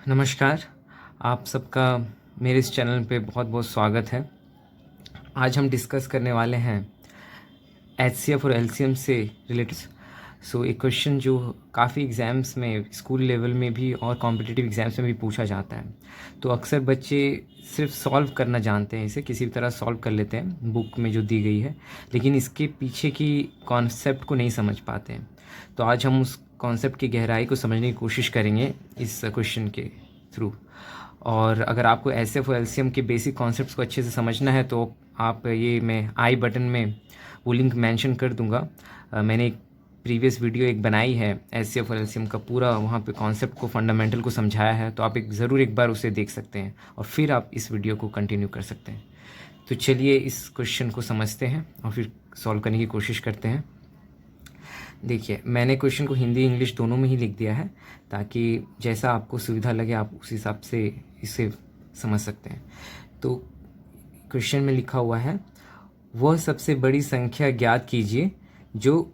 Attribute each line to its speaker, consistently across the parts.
Speaker 1: नमस्कार। आप सबका मेरे इस चैनल पे बहुत बहुत स्वागत है। आज हम डिस्कस करने वाले हैं एचसीएफ और एलसीएम से रिलेटेड। एक क्वेश्चन जो काफ़ी एग्ज़ाम्स में स्कूल लेवल में भी और कॉम्पिटिटिव एग्ज़ाम्स में भी पूछा जाता है। तो अक्सर बच्चे सिर्फ सॉल्व करना जानते हैं, इसे किसी भी तरह सॉल्व कर लेते हैं बुक में जो दी गई है, लेकिन इसके पीछे की कॉन्सेप्ट को नहीं समझ पाते हैं। तो आज हम उस कॉन्सेप्ट की गहराई को समझने की कोशिश करेंगे इस क्वेश्चन के थ्रू। और अगर आपको एचसीएफ और एलसीएम के बेसिक कॉन्सेप्ट्स को अच्छे से समझना है तो आप ये मैं आई बटन में वो लिंक मेंशन कर दूंगा। मैंने एक प्रीवियस वीडियो एक बनाई है एचसीएफ और एलसीएम का, पूरा वहाँ पे कॉन्सेप्ट को फंडामेंटल को समझाया है, तो आप ज़रूर एक बार उसे देख सकते हैं और फिर आप इस वीडियो को कंटिन्यू कर सकते हैं। तो चलिए इस क्वेश्चन को समझते हैं और फिर सॉल्व करने की कोशिश करते हैं। देखिए, मैंने क्वेश्चन को हिंदी इंग्लिश दोनों में ही लिख दिया है ताकि जैसा आपको सुविधा लगे आप उस हिसाब से इसे समझ सकते हैं। तो क्वेश्चन में लिखा हुआ है, वह सबसे बड़ी संख्या ज्ञात कीजिए जो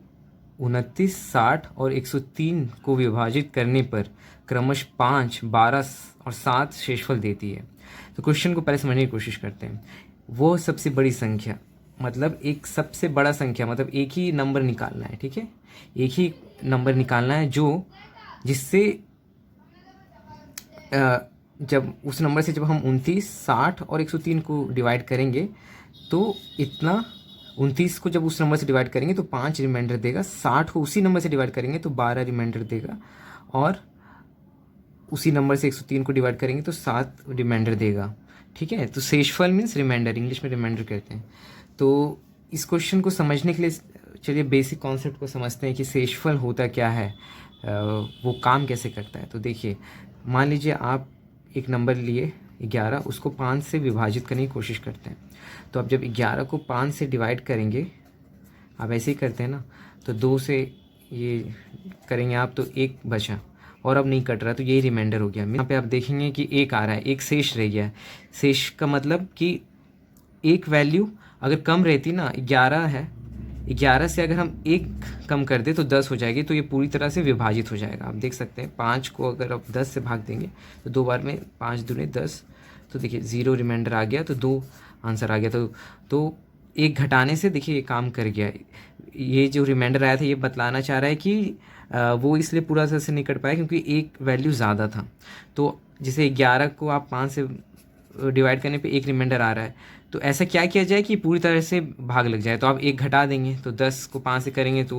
Speaker 1: 29, 60 और 103 को विभाजित करने पर क्रमशः 5, 12 और 7 शेषफल देती है। तो क्वेश्चन को पहले समझने की कोशिश करते हैं। वो सबसे बड़ी संख्या मतलब एक सबसे बड़ा संख्या, मतलब एक ही नंबर निकालना है, ठीक है, एक ही नंबर निकालना है जो जिससे जब उस नंबर से जब हम 29, 60 और 103 को डिवाइड करेंगे तो इतना 29 को जब उस नंबर से डिवाइड करेंगे तो 5 रिमाइंडर देगा, 60 को उसी नंबर से डिवाइड करेंगे तो 12 रिमाइंडर देगा, और उसी नंबर से 103 को डिवाइड करेंगे तो 7 रिमाइंडर देगा, ठीक है। तो शेषफल मीन्स रिमाइंडर, इंग्लिश में रिमाइंडर कहते हैं। तो इस क्वेश्चन को समझने के लिए चलिए बेसिक कॉन्सेप्ट को समझते हैं कि शेषफल होता क्या है, वो काम कैसे करता है। तो देखिए, मान लीजिए आप एक नंबर लिए 11, उसको 5 से विभाजित करने की कोशिश करते हैं। तो अब जब 11 को 5 से डिवाइड करेंगे, आप ऐसे ही करते हैं ना, तो 2 से ये करेंगे आप तो 1 बचा और अब नहीं कट रहा, तो यही रिमाइंडर हो गया। यहाँ पे आप देखेंगे कि 1 आ रहा है, एक शेष रह गया है। शेष का मतलब कि एक वैल्यू अगर कम रहती ना, 11 है, 11 से अगर हम 1 कम कर दे तो 10 हो जाएगी, तो ये पूरी तरह से विभाजित हो जाएगा। आप देख सकते हैं 5 को अगर आप 10 से भाग देंगे तो 2 बार में 5 दूने 10, तो देखिए 0 रिमाइंडर आ गया, तो 2 आंसर आ गया। तो 1 घटाने से देखिए ये काम कर गया। ये जो रिमाइंडर आया था ये बतलाना चाह रहा है कि वो इसलिए पूरा तरह से नहीं कट पाया क्योंकि एक वैल्यू ज़्यादा था। तो जैसे 11 को आप 5 से डिवाइड करने पे 1 रिमाइंडर आ रहा है, तो ऐसा क्या किया जाए कि पूरी तरह से भाग लग जाए। तो आप 1 घटा देंगे तो 10 को 5 से करेंगे तो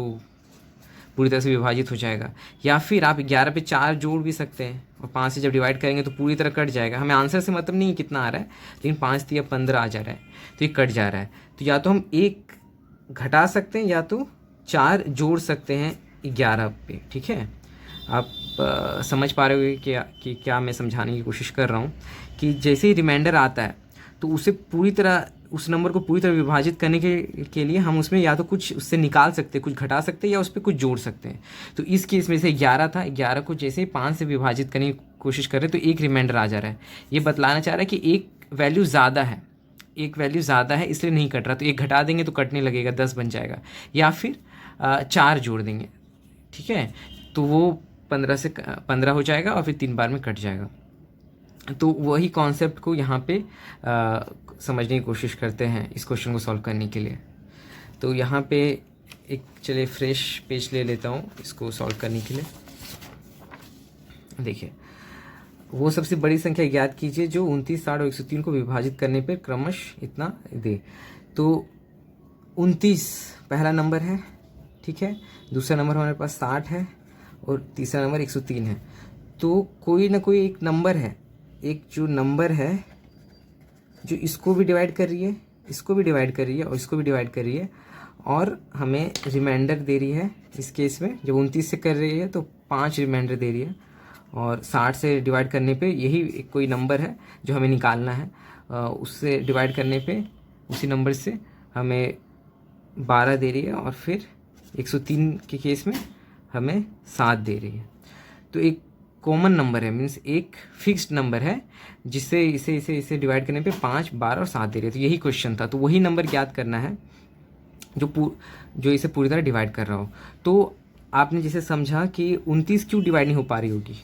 Speaker 1: पूरी तरह से विभाजित हो जाएगा। या फिर आप 11 पे 4 जोड़ भी सकते हैं और 5 से जब डिवाइड करेंगे तो पूरी तरह कट जाएगा। हमें आंसर से मतलब नहीं कितना आ रहा है, लेकिन 5 या 15 आ जा रहा है तो ये कट जा रहा है। तो या तो हम 1 घटा सकते हैं या तो 4 जोड़ सकते हैं 11 पे, ठीक है। आप समझ पा रहे हो कि क्या मैं समझाने की कोशिश कर रहा हूँ कि जैसे ही रिमाइंडर आता है तो उसे पूरी तरह, उस नंबर को पूरी तरह विभाजित करने के लिए हम उसमें या तो कुछ उससे निकाल सकते हैं, कुछ घटा सकते हैं या उस पर कुछ जोड़ सकते हैं। तो इस केस में से 11 था, 11 को जैसे ही 5 से विभाजित करने की कोशिश कर रहे हैं तो 1 रिमाइंडर आ जा रहा है। ये बतलाना चाह रहा है कि एक वैल्यू ज़्यादा है, एक वैल्यू ज़्यादा है इसलिए नहीं कट रहा। तो 1 घटा देंगे तो कटने लगेगा, 10 बन जाएगा, या फिर 4 जोड़ देंगे, ठीक है, तो वो 15 से 15 हो जाएगा और फिर 3 बार में कट जाएगा। तो वही कॉन्सेप्ट को यहाँ पे समझने की कोशिश करते हैं इस क्वेश्चन को सॉल्व करने के लिए। तो यहाँ पे एक चलिए फ्रेश पेज ले लेता हूँ इसको सॉल्व करने के लिए। देखिए, वो सबसे बड़ी संख्या ज्ञात कीजिए जो 29, 60 और 103 को विभाजित करने पर क्रमशः इतना दे। तो 29 पहला नंबर है, ठीक है, दूसरा नंबर हमारे पास 60 है और तीसरा नंबर 103 है। तो कोई ना कोई एक नंबर है, एक जो नंबर है जो इसको भी डिवाइड कर रही है, इसको भी डिवाइड कर रही है और इसको भी डिवाइड कर रही है, और हमें रिमाइंडर दे रही है। इस केस में जब 29 से कर रही है तो 5 रिमाइंडर दे रही है, और 60 से डिवाइड करने पे यही एक कोई नंबर है जो हमें निकालना है, उससे डिवाइड करने पे उसी नंबर से हमें 12 दे रही है, और फिर 103 के केस में हमें 7 दे रही है। तो एक कॉमन नंबर है, मीन्स एक फिक्स्ड नंबर है जिससे इसे डिवाइड करने पे 5, 12 और 7 दे रही है। तो यही क्वेश्चन था। तो वही नंबर ज्ञात करना है जो इसे पूरी तरह डिवाइड कर रहा हो। तो आपने जैसे समझा कि 29 क्यों डिवाइड नहीं हो पा रही होगी,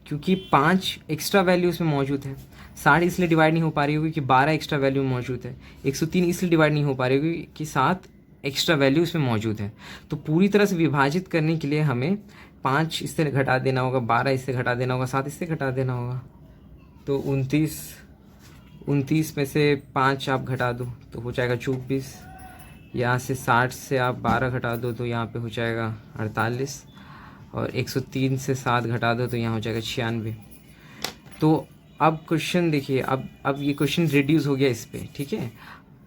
Speaker 1: क्योंकि 5 एक्स्ट्रा वैल्यू इसमें मौजूद है। 60 इसलिए डिवाइड नहीं हो पा रही होगी कि 12 एक्स्ट्रा वैल्यू मौजूद है। 103 इसलिए डिवाइड नहीं हो पा रही होगी कि 7 एक्स्ट्रा वैल्यू इसमें मौजूद है। तो पूरी तरह से विभाजित करने के लिए हमें 5 इससे घटा देना होगा, 12 इससे घटा देना होगा, 7 इससे घटा देना होगा। तो 29 में से 5 आप घटा दो तो हो जाएगा 24। यहाँ से 60 से आप 12 घटा दो तो यहाँ पे हो जाएगा 48, और 103 से 7 घटा दो तो यहाँ हो जाएगा 96। तो अब क्वेश्चन देखिए, अब ये क्वेश्चन रिड्यूस हो गया इस पे, ठीक है।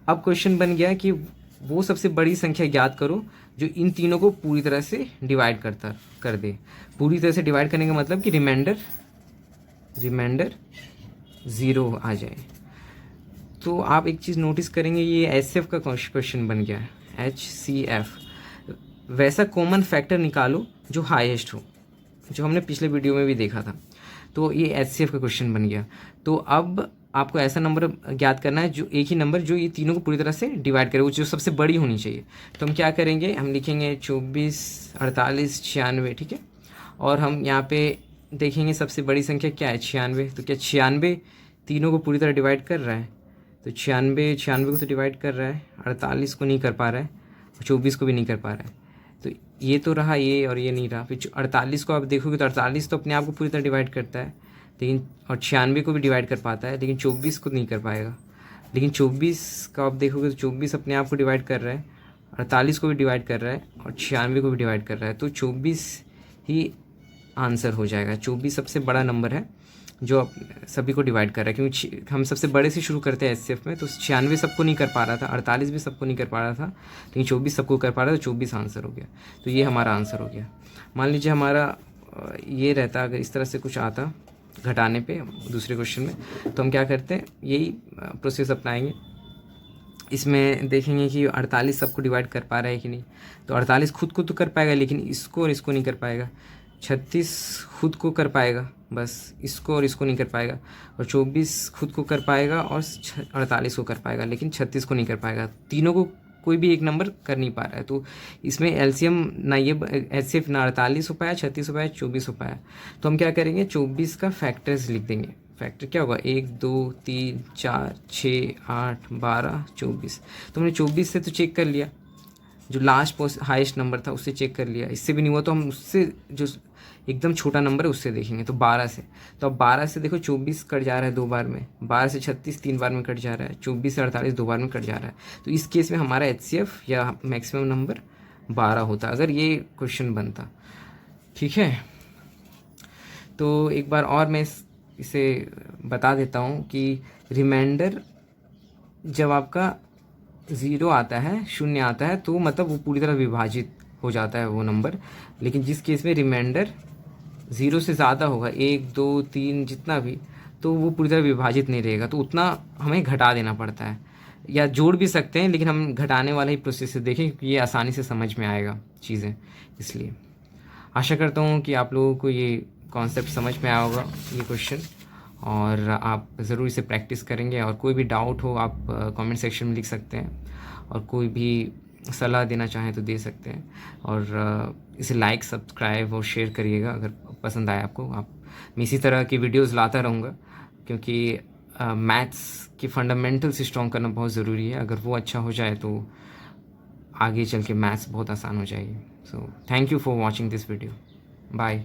Speaker 1: अब क्वेश्चन बन गया कि वो सबसे बड़ी संख्या ज्ञात करो जो इन तीनों को पूरी तरह से डिवाइड कर दे। पूरी तरह से डिवाइड करने का मतलब कि रिमाइंडर 0 आ जाए। तो आप एक चीज़ नोटिस करेंगे, ये HCF का क्वेश्चन बन गया है, HCF। वैसा कॉमन फैक्टर निकालो जो हाईएस्ट हो, जो हमने पिछले वीडियो में भी देखा था। तो ये HCF का क्वेश्चन बन गया। तो अब आपको ऐसा नंबर ज्ञात करना है, जो एक ही नंबर जो ये तीनों को पूरी तरह से डिवाइड करे, वो जो सबसे बड़ी होनी चाहिए। तो हम क्या करेंगे, हम लिखेंगे 24, 48, 96, ठीक है। और हम यहाँ पे देखेंगे सबसे बड़ी संख्या क्या है, 96। तो क्या 96 तीनों को पूरी तरह डिवाइड कर रहा है? तो 96 को तो डिवाइड कर रहा है, 48 को नहीं कर पा रहा है, 24 को भी नहीं कर पा रहा है। तो ये तो रहा ये, और ये नहीं रहा। फिर 48 को आप देखोगे तो 48 तो अपने आप को पूरी तरह डिवाइड करता है, लेकिन और 96 को भी डिवाइड कर पाता है, लेकिन 24 को नहीं कर पाएगा। लेकिन 24 का आप देखोगे तो 24 अपने आप को डिवाइड कर रहा है, 48 को भी डिवाइड कर रहा है, और 96 को भी डिवाइड कर रहा है। तो 24 ही आंसर हो जाएगा। 24 सबसे बड़ा नंबर है जो सभी को डिवाइड कर रहा है, क्योंकि हम सबसे बड़े से शुरू करते हैं HCF में। तो 96 सबको नहीं कर पा रहा था, 48 भी सबको नहीं कर पा रहा था, लेकिन 24 सबको कर पा रहा था, तो 24 आंसर हो गया। तो ये हमारा आंसर हो गया। मान लीजिए हमारा ये रहता, अगर इस तरह से कुछ आता घटाने पे दूसरे क्वेश्चन में, तो हम क्या करते हैं, यही प्रोसेस अपनाएंगे। इसमें देखेंगे कि 48 सबको डिवाइड कर पा रहा है कि नहीं। तो 48 खुद को तो कर पाएगा, लेकिन इसको और इसको नहीं कर पाएगा। 36 खुद को कर पाएगा, बस इसको और इसको नहीं कर पाएगा। और 24 खुद को कर पाएगा और 48 को कर पाएगा, लेकिन 36 को नहीं कर पाएगा। तीनों को कोई भी एक नंबर कर नहीं पा रहा है। तो इसमें LCM ना ये HCF ना 48 हो पाया, 36 हो पाया, 24 हो पाया। तो हम क्या करेंगे, 24 का फैक्टर्स लिख देंगे। फैक्टर क्या होगा, 1 2 3 4 6 8 12 24। तो हमने 24 से तो चेक कर लिया, जो लास्ट हाईएस्ट नंबर था उससे चेक कर लिया। इससे भी नहीं हुआ तो हम उससे जो एकदम छोटा नंबर है उससे देखेंगे, तो 12 से। तो अब 12 से देखो 24 कट जा रहा है 2 बार में, 12 से 36 3 बार में कट जा रहा है, 24 से 48 2 बार में कट जा रहा है। तो इस केस में हमारा HCF या मैक्सिमम नंबर 12 होता अगर ये क्वेश्चन बनता, ठीक है। तो एक बार और मैं इसे बता देता हूँ कि रिमाइंडर जब आपका 0 आता है, 0 आता है, तो मतलब वो पूरी तरह विभाजित हो जाता है वो नंबर। लेकिन जिस केस में रिमाइंडर 0 से ज़्यादा होगा, 1 2 3 जितना भी, तो वो पूरी तरह विभाजित नहीं रहेगा। तो उतना हमें घटा देना पड़ता है, या जोड़ भी सकते हैं, लेकिन हम घटाने वाला ही प्रोसेस से देखें, क्योंकि ये आसानी से समझ में आएगा चीज़ें। इसलिए आशा करता हूँ कि आप लोगों को ये कॉन्सेप्ट समझ में आया होगा, ये क्वेश्चन, और आप ज़रूर इसे प्रैक्टिस करेंगे। और कोई भी डाउट हो आप कमेंट सेक्शन में लिख सकते हैं, और कोई भी सलाह देना चाहें तो दे सकते हैं। और इसे लाइक सब्सक्राइब और शेयर करिएगा अगर पसंद आए आपको। मैं इसी तरह की वीडियोस लाता रहूँगा, क्योंकि मैथ्स की फंडामेंटल्स स्ट्रॉन्ग करना बहुत ज़रूरी है। अगर वो अच्छा हो जाए तो आगे चल के मैथ्स बहुत आसान हो जाएगी। So thank you for watching this video. Bye.